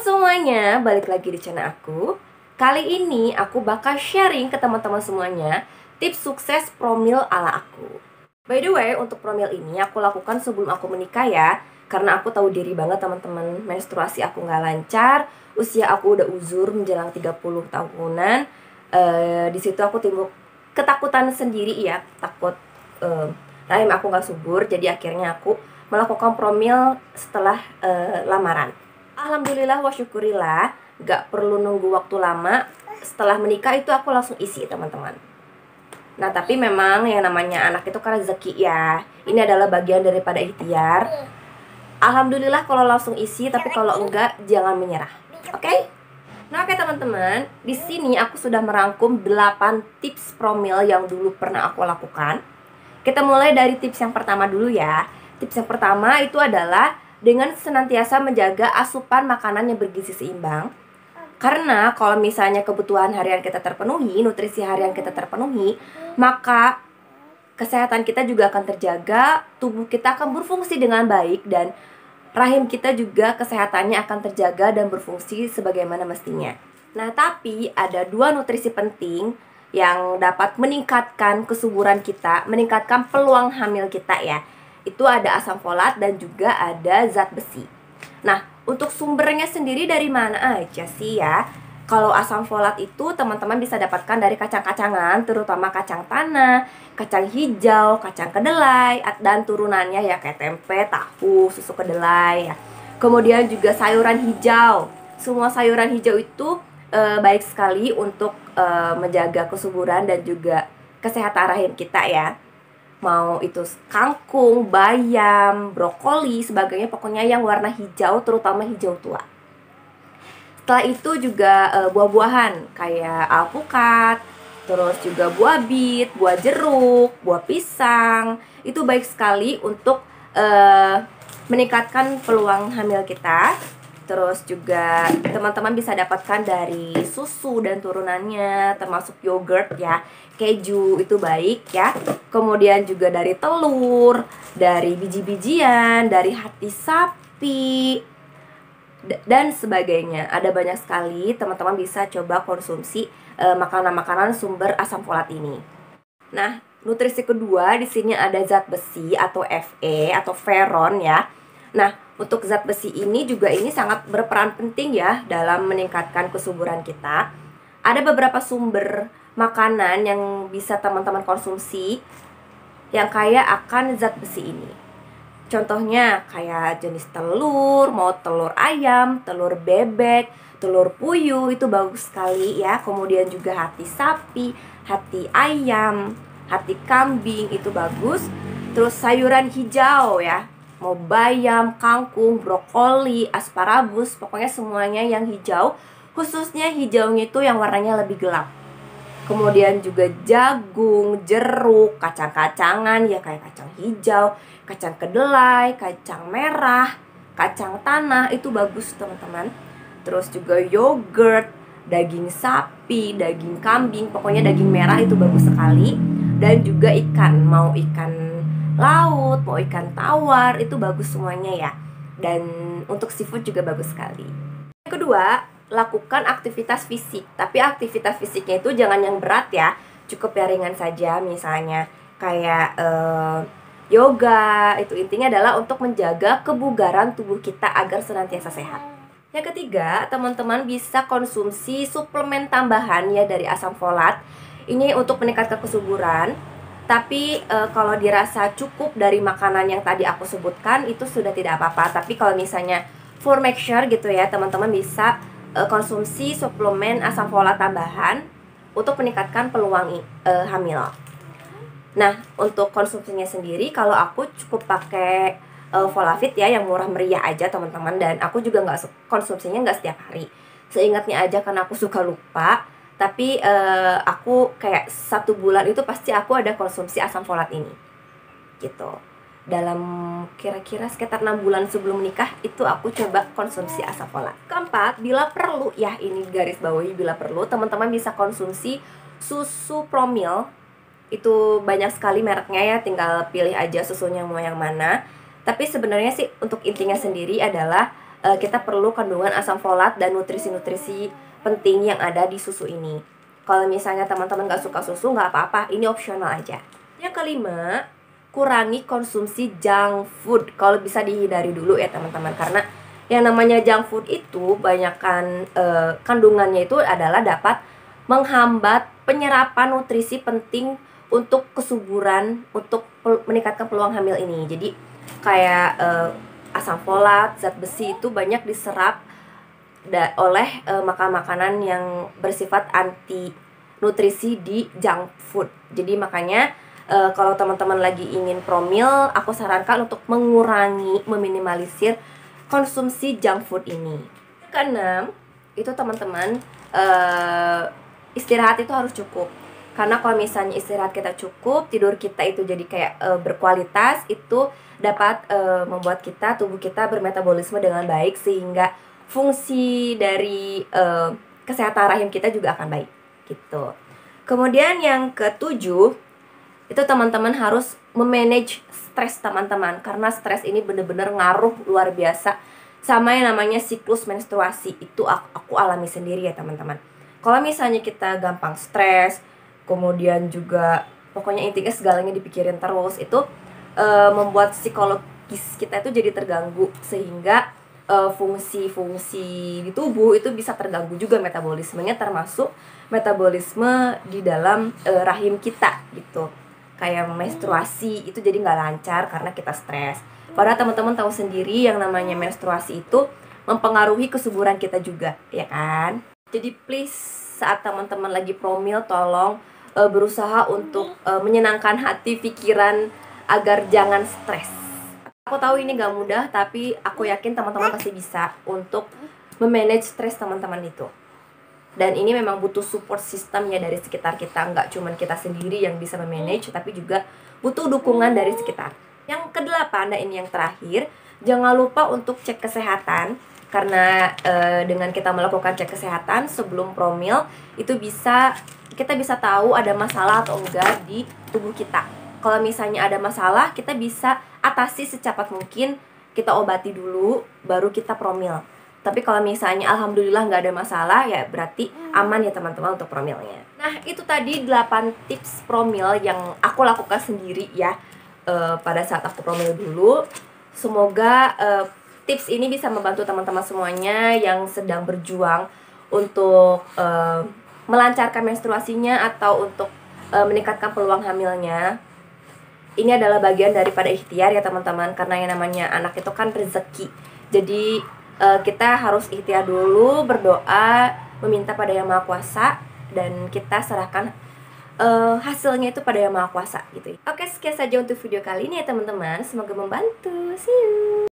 semuanya, balik lagi di channel aku. Kali ini aku bakal sharing ke teman-teman semuanya tips sukses promil ala aku. By the way, untuk promil ini aku lakukan sebelum aku menikah ya, karena aku tahu diri banget teman-teman, menstruasi aku nggak lancar, usia aku udah uzur menjelang 30 tahunan. Di situ aku timbul ketakutan sendiri ya, takut rahim aku nggak subur, jadi akhirnya aku melakukan promil setelah lamaran. Alhamdulillah wa syukurillah, gak perlu nunggu waktu lama. Setelah menikah itu aku langsung isi teman-teman. Nah tapi memang yang namanya anak itu kan rezeki ya. Ini adalah bagian daripada ikhtiar. Alhamdulillah kalau langsung isi, tapi kalau enggak jangan menyerah. Oke? Nah oke teman-teman, di sini aku sudah merangkum 8 tips promil yang dulu pernah aku lakukan. Kita mulai dari tips yang pertama dulu ya. Tips yang pertama itu adalah dengan senantiasa menjaga asupan makanan yang bergizi seimbang. Karena kalau misalnya kebutuhan harian kita terpenuhi, nutrisi harian kita terpenuhi, maka kesehatan kita juga akan terjaga, tubuh kita akan berfungsi dengan baik, dan rahim kita juga kesehatannya akan terjaga dan berfungsi sebagaimana mestinya. Nah, tapi ada 2 nutrisi penting yang dapat meningkatkan kesuburan kita, meningkatkan peluang hamil kita ya. Itu ada asam folat dan juga ada zat besi. Nah, untuk sumbernya sendiri dari mana aja sih ya? Kalau asam folat itu teman-teman bisa dapatkan dari kacang-kacangan, terutama kacang tanah, kacang hijau, kacang kedelai, dan turunannya ya kayak tempe, tahu, susu kedelai ya. Kemudian juga sayuran hijau. Semua sayuran hijau itu baik sekali untuk menjaga kesuburan dan juga kesehatan rahim kita ya. Mau itu kangkung, bayam, brokoli, sebagainya, pokoknya yang warna hijau, terutama hijau tua. Setelah itu juga buah-buahan kayak alpukat, terus juga buah bit, buah jeruk, buah pisang. Itu baik sekali untuk meningkatkan peluang hamil kita. Terus juga teman-teman bisa dapatkan dari susu dan turunannya, termasuk yogurt ya, keju itu baik ya. Kemudian juga dari telur, dari biji-bijian, dari hati sapi, dan sebagainya. Ada banyak sekali, teman-teman bisa coba konsumsi makanan-makanan sumber asam folat ini. Nah, nutrisi kedua di sini ada zat besi atau Fe atau ferron ya. Nah, untuk zat besi ini juga ini sangat berperan penting ya dalam meningkatkan kesuburan kita. Ada beberapa sumber makanan yang bisa teman-teman konsumsi yang kaya akan zat besi ini. Contohnya kayak jenis telur, mau telur ayam, telur bebek, telur puyuh itu bagus sekali ya. Kemudian juga hati sapi, hati ayam, hati kambing itu bagus. Terus sayuran hijau ya, mau bayam, kangkung, brokoli, asparagus, pokoknya semuanya yang hijau. Khususnya hijaunya itu yang warnanya lebih gelap. Kemudian juga jagung, jeruk, kacang-kacangan ya kayak kacang hijau, kacang kedelai, kacang merah, kacang tanah itu bagus teman-teman. Terus juga yogurt, daging sapi, daging kambing, pokoknya daging merah itu bagus sekali. Dan juga ikan, mau ikan laut, mau ikan tawar, itu bagus semuanya ya. Dan untuk seafood juga bagus sekali. Yang kedua, lakukan aktivitas fisik. Tapi aktivitas fisiknya itu jangan yang berat ya, cukup yang ringan saja. Misalnya kayak yoga. Itu intinya adalah untuk menjaga kebugaran tubuh kita agar senantiasa sehat. Yang ketiga, teman-teman bisa konsumsi suplemen tambahan ya dari asam folat. Ini untuk meningkatkan kesuburan. Tapi kalau dirasa cukup dari makanan yang tadi aku sebutkan, itu sudah tidak apa-apa. Tapi kalau misalnya for make sure gitu ya, teman-teman bisa konsumsi suplemen asam folat tambahan untuk meningkatkan peluang hamil. Nah, untuk konsumsinya sendiri, kalau aku cukup pakai Folavit ya, yang murah meriah aja teman-teman. Dan aku juga konsumsinya nggak setiap hari, seingatnya aja karena aku suka lupa. Tapi aku kayak 1 bulan itu pasti aku ada konsumsi asam folat ini gitu. Dalam kira-kira sekitar 6 bulan sebelum nikah itu aku coba konsumsi asam folat. Keempat, bila perlu ya, ini garis bawahi, bila perlu teman-teman bisa konsumsi susu promil. Itu banyak sekali mereknya ya, tinggal pilih aja susunya mau yang mana. Tapi sebenarnya sih untuk intinya sendiri adalah kita perlu kandungan asam folat dan nutrisi-nutrisi penting yang ada di susu ini. Kalau misalnya teman-teman gak suka susu, nggak apa-apa, ini opsional aja. Yang kelima, kurangi konsumsi junk food. Kalau bisa dihindari dulu ya teman-teman, karena yang namanya junk food itu banyakkan kandungannya itu adalah dapat menghambat penyerapan nutrisi penting untuk kesuburan, untuk meningkatkan peluang hamil ini. Jadi kayak asam folat, zat besi itu banyak diserap oleh makanan-makanan yang bersifat anti nutrisi di junk food. Jadi makanya kalau teman-teman lagi ingin promil, aku sarankan untuk mengurangi, meminimalisir konsumsi junk food ini. Keenam, itu teman-teman istirahat itu harus cukup. Karena kalau misalnya istirahat kita cukup, tidur kita itu jadi kayak berkualitas, itu dapat membuat tubuh kita bermetabolisme dengan baik, sehingga fungsi dari kesehatan rahim kita juga akan baik gitu. Kemudian yang ketujuh, itu teman-teman harus memanage stres teman-teman, karena stres ini bener-bener ngaruh luar biasa sama yang namanya siklus menstruasi. Itu aku alami sendiri ya teman-teman. Kalau misalnya kita gampang stres, kemudian juga pokoknya intinya segalanya dipikirin terus, itu membuat psikologis kita itu jadi terganggu, sehingga fungsi-fungsi di tubuh itu bisa terganggu juga metabolismenya, termasuk metabolisme di dalam rahim kita gitu. Kayak menstruasi itu jadi nggak lancar karena kita stres. Padahal teman-teman tahu sendiri yang namanya menstruasi itu mempengaruhi kesuburan kita juga, ya kan? Jadi please, saat teman-teman lagi promil, tolong berusaha untuk menyenangkan hati, pikiran, agar jangan stres. Aku tahu ini gak mudah, tapi aku yakin teman-teman pasti bisa untuk memanage stres teman-teman itu. Dan ini memang butuh support system ya dari sekitar kita. Nggak cuma kita sendiri yang bisa memanage, tapi juga butuh dukungan dari sekitar. Yang kedelapan, dan ini yang terakhir, jangan lupa untuk cek kesehatan. Karena dengan kita melakukan cek kesehatan sebelum promil, itu kita bisa tahu ada masalah atau enggak di tubuh kita. Kalau misalnya ada masalah, kita bisa atasi secepat mungkin, kita obati dulu, baru kita promil. Tapi kalau misalnya alhamdulillah nggak ada masalah, ya berarti aman ya teman-teman untuk promilnya. Nah, itu tadi 8 tips promil yang aku lakukan sendiri ya pada saat aku promil dulu. Semoga tips ini bisa membantu teman-teman semuanya yang sedang berjuang untuk melancarkan menstruasinya atau untuk meningkatkan peluang hamilnya. Ini adalah bagian daripada ikhtiar ya teman-teman, karena yang namanya anak itu kan rezeki. Jadi kita harus ikhtiar dulu, berdoa, meminta pada Yang Maha Kuasa, dan kita serahkan hasilnya itu pada Yang Maha Kuasa gitu. Oke, sekian saja untuk video kali ini ya teman-teman. Semoga membantu. See you.